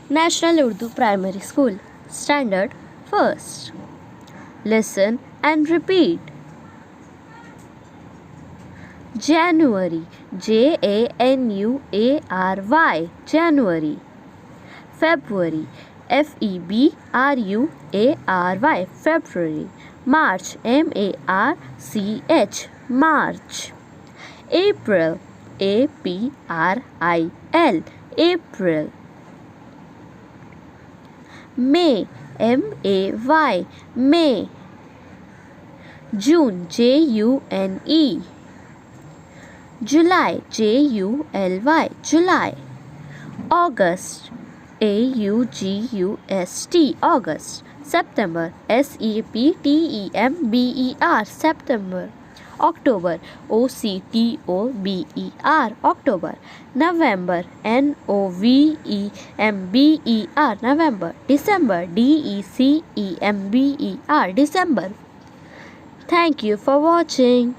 National Urdu Primary School, Standard First. Listen and repeat. January, January, January. February, February, February. March, March, March. April, April, April. May, May. June, June. July, July. August, August. September, September, September. October, October. November, November. December, December. December. Thank you for watching.